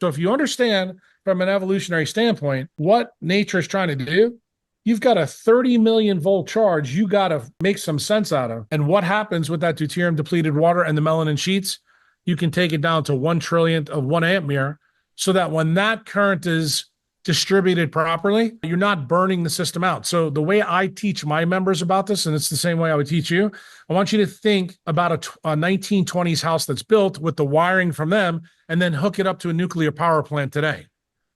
So if you understand from an evolutionary standpoint what nature is trying to do, you've got a 30 million volt charge you got to make some sense out of. And what happens with that deuterium depleted water and the melanin sheets? You can take it down to 1 trillionth of 1 ampere so that when that current is distributed properly, you're not burning the system out. So the way I teach my members about this, and it's the same way I would teach you, I want you to think about a 1920s house that's built with the wiring from them and then hook it up to a nuclear power plant today.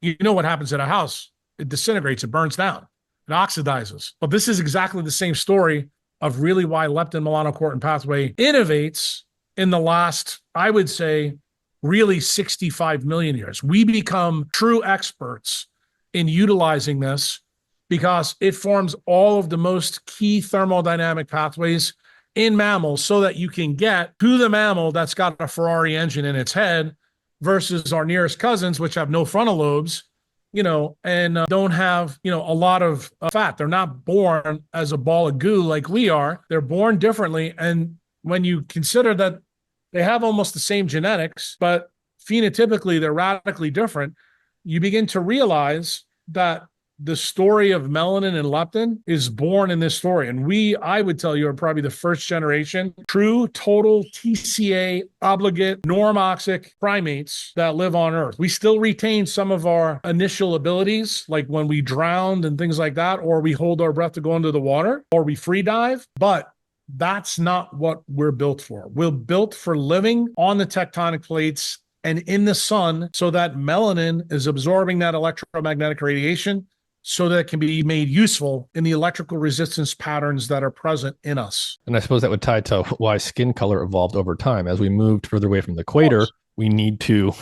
You know what happens at a house? It disintegrates, it burns down, it oxidizes. But this is exactly the same story of really why leptin melanocortin pathway innovates in the last, I would say, really 65 million years. We become true experts in utilizing this because it forms all of the most key thermodynamic pathways in mammals so that you can get to the mammal that's got a Ferrari engine in its head versus our nearest cousins, which have no frontal lobes, and don't have, a lot of fat. They're not born as a ball of goo like we are. They're born differently. And when you consider that they have almost the same genetics, but phenotypically they're radically different, you begin to realize that the story of melanin and leptin is born in this story. And I would tell you, are probably the first generation true total TCA obligate normoxic primates that live on Earth. We still retain some of our initial abilities, like when we drowned and things like that, or we hold our breath to go into the water, or we free dive. But that's not what we're built for. We're built for living on the tectonic plates and in the sun so that melanin is absorbing that electromagnetic radiation so that it can be made useful in the electrical resistance patterns that are present in us. And I suppose that would tie to why skin color evolved over time. As we moved further away from the equator, we need to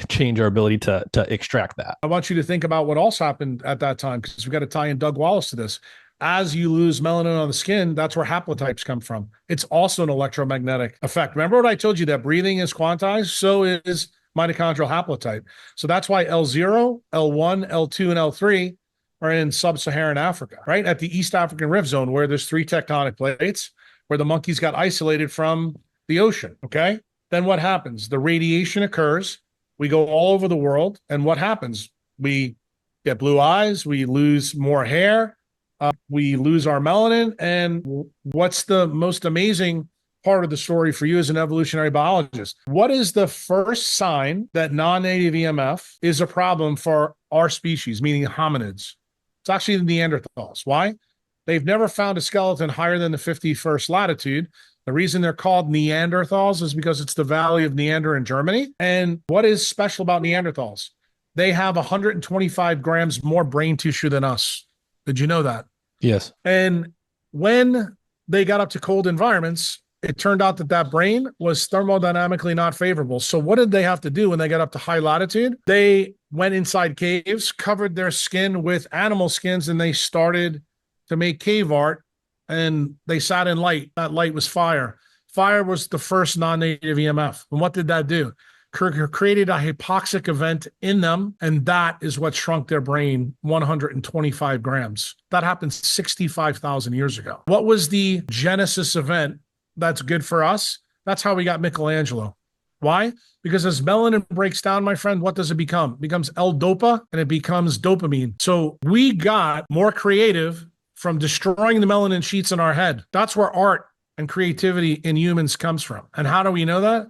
change our ability to extract that. I want you to think about what else happened at that time, because we've got to tie in Doug Wallace to this. As you lose melanin on the skin, that's where haplotypes come from. It's also an electromagnetic effect. Remember what I told you, that breathing is quantized? So is mitochondrial haplotype. So that's why L0, L1, L2, and L3 are in sub-Saharan Africa, right? At the East African Rift Zone, where there's 3 tectonic plates, where the monkeys got isolated from the ocean, okay? Then what happens? The radiation occurs. We go all over the world. And what happens? We get blue eyes. We lose more hair. We lose our melanin. And what's the most amazing part of the story for you as an evolutionary biologist? What is the first sign that non-native EMF is a problem for our species, meaning hominids? It's actually the Neanderthals. Why? They've never found a skeleton higher than the 51st latitude. The reason they're called Neanderthals is because it's the Valley of Neander in Germany. And what is special about Neanderthals? They have 125 grams more brain tissue than us. Did you know that? Yes. And when they got up to cold environments, it turned out that brain was thermodynamically not favorable. So what did they have to do when they got up to high latitude? They went inside caves, covered their skin with animal skins, and they started to make cave art, and they sat in light. That light was fire. Fire was the first non-native EMF. And what did that do? Created a hypoxic event in them, and that is what shrunk their brain 125 grams. That happened 65,000 years ago. What was the genesis event that's good for us? That's how we got Michelangelo. Why? Because as melanin breaks down, my friend, what does it become? It becomes L-dopa, and it becomes dopamine. So we got more creative from destroying the melanin sheets in our head. That's where art and creativity in humans comes from. And how do we know that?